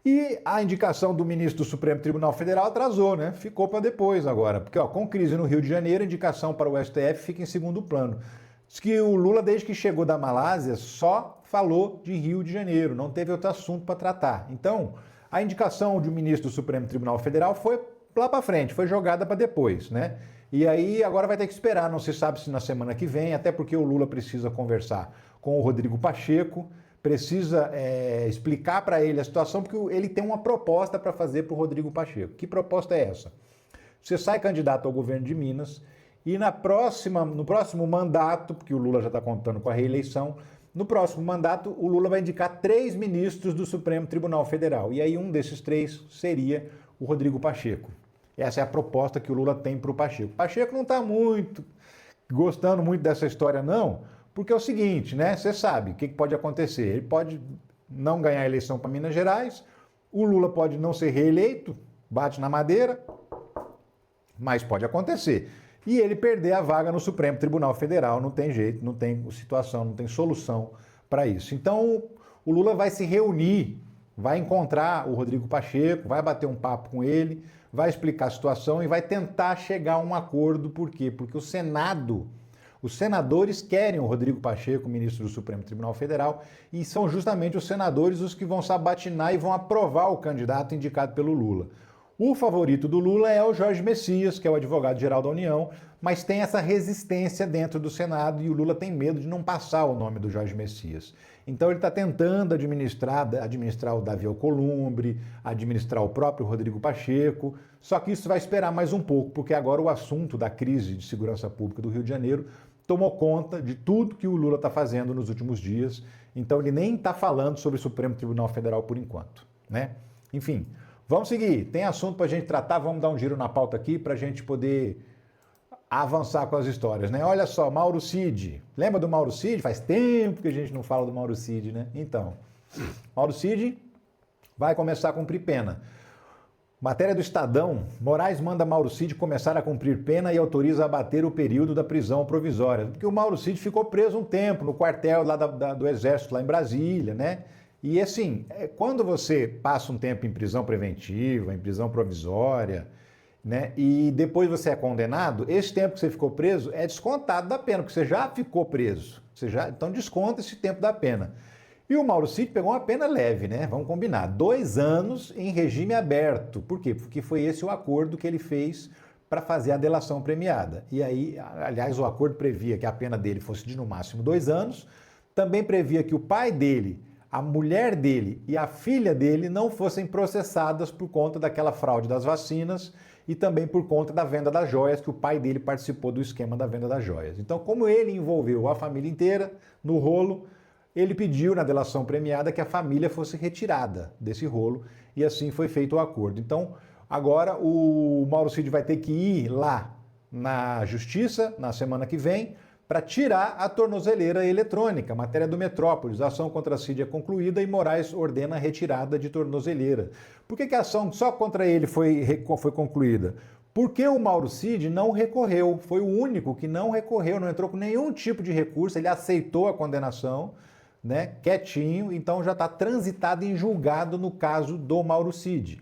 E a indicação do ministro do Supremo Tribunal Federal atrasou, né? Ficou para depois agora. Porque, ó, com crise no Rio de Janeiro, a indicação para o STF fica em segundo plano. Diz que o Lula, desde que chegou da Malásia, só falou de Rio de Janeiro, não teve outro assunto para tratar. Então, a indicação de um ministro do Supremo Tribunal Federal foi lá para frente, foi jogada para depois, né? E aí agora vai ter que esperar, não se sabe se na semana que vem, até porque o Lula precisa conversar com o Rodrigo Pacheco, precisa explicar para ele a situação, porque ele tem uma proposta para fazer para o Rodrigo Pacheco. Que proposta é essa? Você sai candidato ao governo de Minas e no próximo mandato, porque o Lula já está contando com a reeleição, no próximo mandato o Lula vai indicar 3 ministros do Supremo Tribunal Federal. E aí um desses 3 seria o Rodrigo Pacheco. Essa é a proposta que o Lula tem para o Pacheco. O Pacheco não está gostando muito dessa história, não, porque é o seguinte, né? Você sabe o que pode acontecer. Ele pode não ganhar a eleição para Minas Gerais, o Lula pode não ser reeleito, bate na madeira, mas pode acontecer. E ele perder a vaga no Supremo Tribunal Federal, não tem jeito, não tem situação, não tem solução para isso. Então o Lula vai se reunir, vai encontrar o Rodrigo Pacheco, vai bater um papo com ele, vai explicar a situação e vai tentar chegar a um acordo. Por quê? Porque o Senado, os senadores querem o Rodrigo Pacheco, ministro do Supremo Tribunal Federal, e são justamente os senadores os que vão sabatinar e vão aprovar o candidato indicado pelo Lula. O favorito do Lula é o Jorge Messias, que é o advogado-geral da União, mas tem essa resistência dentro do Senado e o Lula tem medo de não passar o nome do Jorge Messias. Então ele está tentando administrar o Davi Alcolumbre, administrar o próprio Rodrigo Pacheco, só que isso vai esperar mais um pouco, porque agora o assunto da crise de segurança pública do Rio de Janeiro tomou conta de tudo que o Lula está fazendo nos últimos dias, então ele nem está falando sobre o Supremo Tribunal Federal por enquanto, né? Enfim, vamos seguir, tem assunto para a gente tratar, vamos dar um giro na pauta aqui para a gente poder avançar com as histórias, né? Olha só, Mauro Cid. Lembra do Mauro Cid? Faz tempo que a gente não fala do Mauro Cid, né? Então, Mauro Cid vai começar a cumprir pena. Matéria do Estadão, Moraes manda Mauro Cid começar a cumprir pena e autoriza abater o período da prisão provisória. Porque o Mauro Cid ficou preso um tempo no quartel lá do Exército, lá em Brasília, né? E assim, quando você passa um tempo em prisão preventiva, em prisão provisória, né, e depois você é condenado, esse tempo que você ficou preso é descontado da pena, porque você já ficou preso. Então desconta esse tempo da pena. E o Mauro Cid pegou uma pena leve, né? Vamos combinar. 2 anos em regime aberto. Por quê? Porque foi esse o acordo que ele fez para fazer a delação premiada. E aí, aliás, o acordo previa que a pena dele fosse de no máximo 2 anos, também previa que o pai dele, a mulher dele e a filha dele não fossem processadas por conta daquela fraude das vacinas e também por conta da venda das joias, que o pai dele participou do esquema da venda das joias. Então, como ele envolveu a família inteira no rolo, ele pediu na delação premiada que a família fosse retirada desse rolo e assim foi feito o acordo. Então, agora o Mauro Cid vai ter que ir lá na Justiça na semana que vem para tirar a tornozeleira eletrônica. Matéria do Metrópolis, a ação contra Cid é concluída e Moraes ordena a retirada de tornozeleira. Por que a ação só contra ele foi concluída? Porque o Mauro Cid não recorreu, foi o único que não recorreu, não entrou com nenhum tipo de recurso, ele aceitou a condenação, né, quietinho, então já está transitado em julgado no caso do Mauro Cid.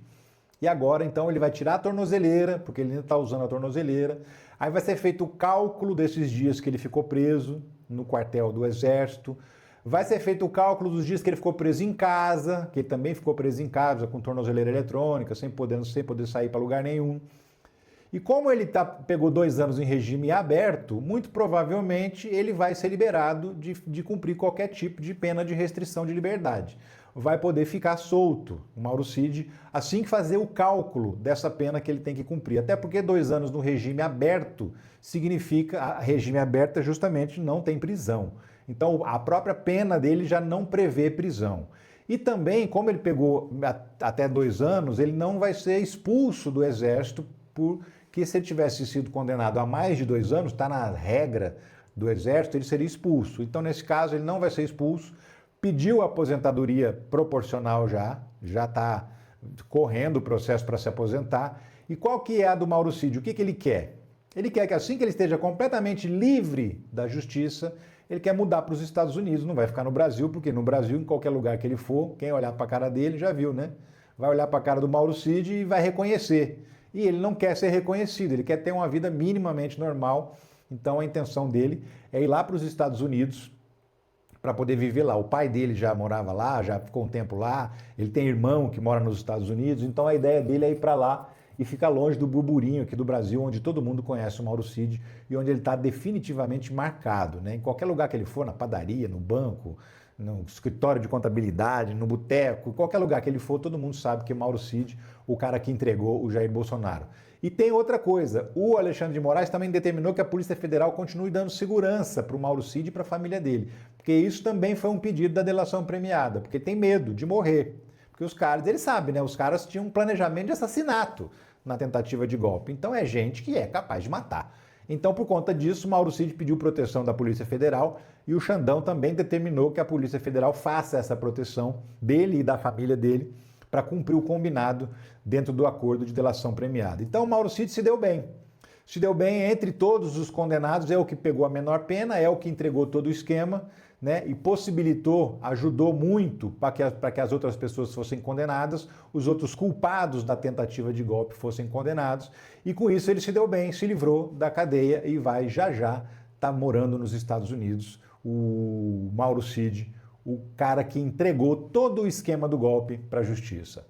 E agora, então, ele vai tirar a tornozeleira, porque ele ainda está usando a tornozeleira. Aí vai ser feito o cálculo desses dias que ele ficou preso no quartel do Exército. Vai ser feito o cálculo dos dias que ele ficou preso em casa, que ele também ficou preso em casa com tornozeleira eletrônica, sem poder sair para lugar nenhum. E como ele pegou 2 anos em regime aberto, muito provavelmente ele vai ser liberado de cumprir qualquer tipo de pena de restrição de liberdade. Vai poder ficar solto, o Mauro Cid, assim que fazer o cálculo dessa pena que ele tem que cumprir. Até porque 2 anos no regime aberto significa, regime aberto justamente não tem prisão. Então a própria pena dele já não prevê prisão. E também, como ele pegou até 2 anos, ele não vai ser expulso do Exército porque se ele tivesse sido condenado a mais de 2 anos, está na regra do Exército, ele seria expulso. Então, nesse caso, ele não vai ser expulso, pediu a aposentadoria proporcional já está correndo o processo para se aposentar. E qual que é a do Mauro Cid? O que ele quer? Ele quer que assim que ele esteja completamente livre da justiça, ele quer mudar para os Estados Unidos, não vai ficar no Brasil, porque no Brasil, em qualquer lugar que ele for, quem olhar para a cara dele já viu, né? vai olhar para a cara do Mauro Cid e vai reconhecer. E ele não quer ser reconhecido, ele quer ter uma vida minimamente normal. Então a intenção dele é ir lá para os Estados Unidos para poder viver lá. O pai dele já morava lá, já ficou um tempo lá, ele tem irmão que mora nos Estados Unidos, então a ideia dele é ir para lá e ficar longe do burburinho aqui do Brasil, onde todo mundo conhece o Mauro Cid e onde ele está definitivamente marcado, né? Em qualquer lugar que ele for, na padaria, no banco, no escritório de contabilidade, no boteco, qualquer lugar que ele for, todo mundo sabe que é Mauro Cid, o cara que entregou o Jair Bolsonaro. E tem outra coisa, o Alexandre de Moraes também determinou que a Polícia Federal continue dando segurança para o Mauro Cid e para a família dele, porque isso também foi um pedido da delação premiada, porque tem medo de morrer. Porque os caras, eles sabem, né? Os caras tinham um planejamento de assassinato na tentativa de golpe. Então é gente que é capaz de matar. Então, por conta disso, Mauro Cid pediu proteção da Polícia Federal e o Xandão também determinou que a Polícia Federal faça essa proteção dele e da família dele para cumprir o combinado dentro do acordo de delação premiada. Então, o Mauro Cid se deu bem. Se deu bem entre todos os condenados, é o que pegou a menor pena, é o que entregou todo o esquema, né? E possibilitou, ajudou muito para que as outras pessoas fossem condenadas, os outros culpados da tentativa de golpe fossem condenados, e com isso ele se deu bem, se livrou da cadeia e vai já estar morando nos Estados Unidos, o Mauro Cid, o cara que entregou todo o esquema do golpe para a justiça.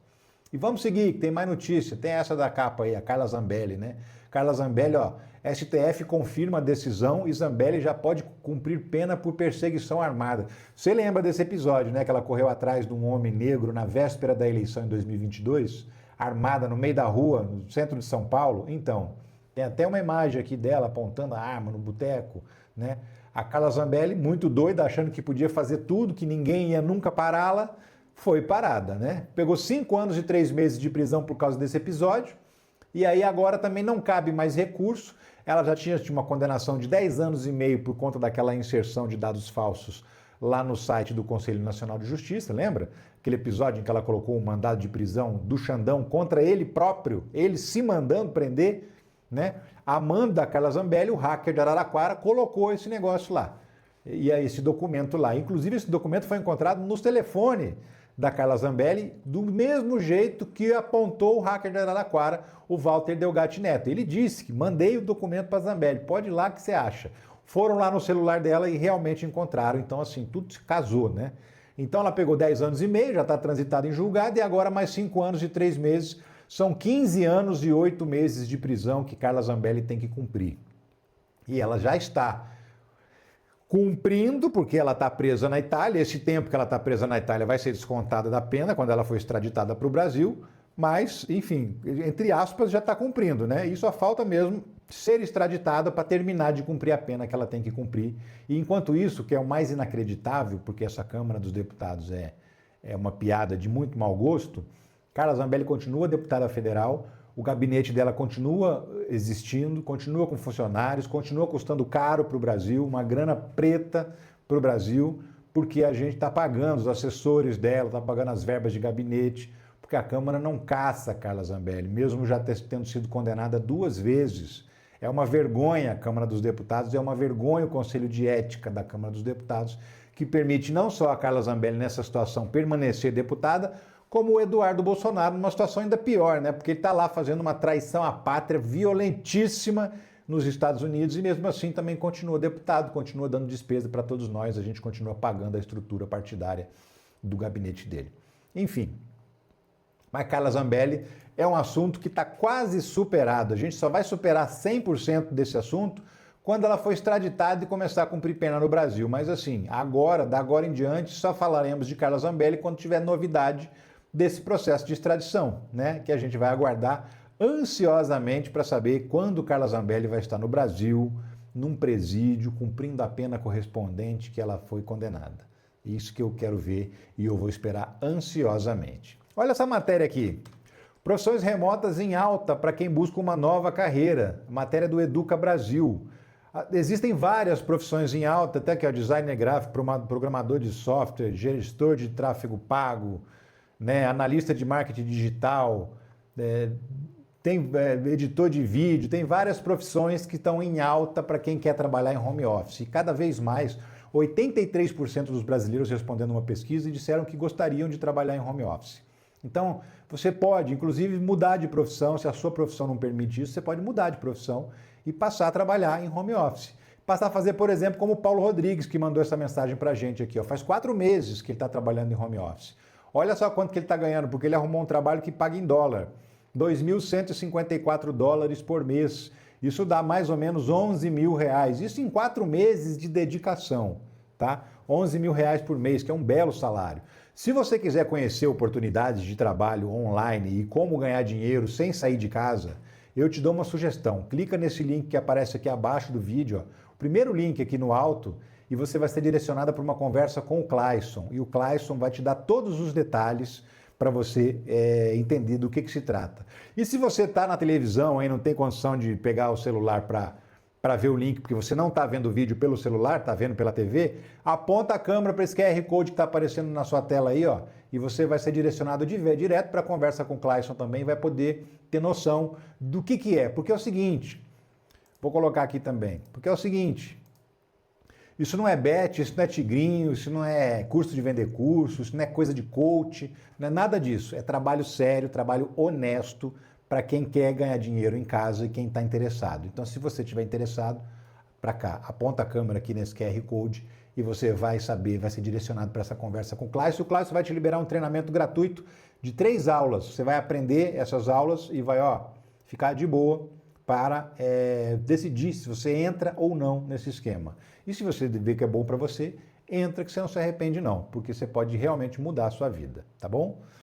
E vamos seguir, tem mais notícia, tem essa da capa aí, a Carla Zambelli, né? Carla Zambelli, ó, STF confirma a decisão e Zambelli já pode cumprir pena por perseguição armada. Você lembra desse episódio, né? Que ela correu atrás de um homem negro na véspera da eleição em 2022, armada no meio da rua, no centro de São Paulo? Então, tem até uma imagem aqui dela apontando a arma no boteco, né? A Carla Zambelli, muito doida, achando que podia fazer tudo, que ninguém ia nunca pará-la, foi parada, né? Pegou 5 anos e 3 meses de prisão por causa desse episódio, e aí agora também não cabe mais recurso. Ela já tinha uma condenação de 10 anos e meio por conta daquela inserção de dados falsos lá no site do Conselho Nacional de Justiça, lembra? Aquele episódio em que ela colocou um mandado de prisão do Xandão contra ele próprio, ele se mandando prender, né? A Amanda Carla Zambelli, o hacker de Araraquara, colocou esse negócio lá. E aí esse documento lá. Inclusive esse documento foi encontrado nos telefones da Carla Zambelli, do mesmo jeito que apontou o hacker de Araraquara, o Walter Delgatti Neto. Ele disse que mandei o documento para Zambelli, pode ir lá que você acha. Foram lá no celular dela e realmente encontraram, então assim, tudo se casou, né? Então ela pegou 10 anos e meio, já está transitada em julgado, e agora mais 5 anos e 3 meses, são 15 anos e 8 meses de prisão que Carla Zambelli tem que cumprir. E ela já está cumprindo, porque ela está presa na Itália. Esse tempo que ela está presa na Itália vai ser descontada da pena quando ela for extraditada para o Brasil, mas, enfim, entre aspas, já está cumprindo, né? E só falta mesmo ser extraditada para terminar de cumprir a pena que ela tem que cumprir. E enquanto isso, que é o mais inacreditável, porque essa Câmara dos Deputados é uma piada de muito mau gosto, Carla Zambelli continua deputada federal, o gabinete dela continua existindo, continua com funcionários, continua custando caro para o Brasil, uma grana preta para o Brasil, porque a gente está pagando os assessores dela, está pagando as verbas de gabinete, porque a Câmara não caça Carla Zambelli, mesmo já tendo sido condenada 2 vezes. É uma vergonha a Câmara dos Deputados, é uma vergonha o Conselho de Ética da Câmara dos Deputados, que permite não só a Carla Zambelli nessa situação permanecer deputada, como o Eduardo Bolsonaro, numa situação ainda pior, né? Porque ele está lá fazendo uma traição à pátria violentíssima nos Estados Unidos e mesmo assim também continua deputado, continua dando despesa para todos nós, a gente continua pagando a estrutura partidária do gabinete dele. Enfim, mas Carla Zambelli é um assunto que está quase superado. A gente só vai superar 100% desse assunto quando ela for extraditada e começar a cumprir pena no Brasil. Mas assim, agora, da agora em diante, só falaremos de Carla Zambelli quando tiver novidade desse processo de extradição, né? Que a gente vai aguardar ansiosamente para saber quando Carla Zambelli vai estar no Brasil, num presídio, cumprindo a pena correspondente que ela foi condenada. Isso que eu quero ver e eu vou esperar ansiosamente. Olha essa matéria aqui. Profissões remotas em alta para quem busca uma nova carreira. Matéria do Educa Brasil. Existem várias profissões em alta, até que é o designer gráfico, programador de software, gestor de tráfego pago, né, analista de marketing digital, tem editor de vídeo, tem várias profissões que estão em alta para quem quer trabalhar em home office. E cada vez mais, 83% dos brasileiros respondendo uma pesquisa e disseram que gostariam de trabalhar em home office. Então, você pode, inclusive, mudar de profissão. Se a sua profissão não permite isso, você pode mudar de profissão e passar a trabalhar em home office. Passar a fazer, por exemplo, como o Paulo Rodrigues, que mandou essa mensagem pra gente aqui. Ó. Faz 4 meses que ele está trabalhando em home office. Olha só quanto que ele está ganhando, porque ele arrumou um trabalho que paga em dólar. 2.154 dólares por mês. Isso dá mais ou menos 11 mil reais. Isso em 4 meses de dedicação, tá? 11 mil reais por mês, que é um belo salário. Se você quiser conhecer oportunidades de trabalho online e como ganhar dinheiro sem sair de casa, eu te dou uma sugestão. Clica nesse link que aparece aqui abaixo do vídeo, ó. O primeiro link aqui no alto, e você vai ser direcionada para uma conversa com o Clayson. E o Clayson vai te dar todos os detalhes para você entender do que se trata. E se você está na televisão e não tem condição de pegar o celular para ver o link, porque você não está vendo o vídeo pelo celular, está vendo pela TV, aponta a câmera para esse QR Code que está aparecendo na sua tela aí, ó, e você vai ser direcionado direto para a conversa com o Clayson também, vai poder ter noção do que é. Porque é o seguinte, vou colocar aqui também, porque é o seguinte, isso não é bet, isso não é tigrinho, isso não é curso de vender curso, isso não é coisa de coach, não é nada disso. É trabalho sério, trabalho honesto para quem quer ganhar dinheiro em casa e quem está interessado. Então, se você estiver interessado, para cá, aponta a câmera aqui nesse QR Code e você vai saber, vai ser direcionado para essa conversa com o Clayson. O Clayson vai te liberar um treinamento gratuito de 3 aulas. Você vai aprender essas aulas e vai, ó, ficar de boa para decidir se você entra ou não nesse esquema. E se você vê que é bom para você, entra que você não se arrepende não, porque você pode realmente mudar a sua vida, tá bom?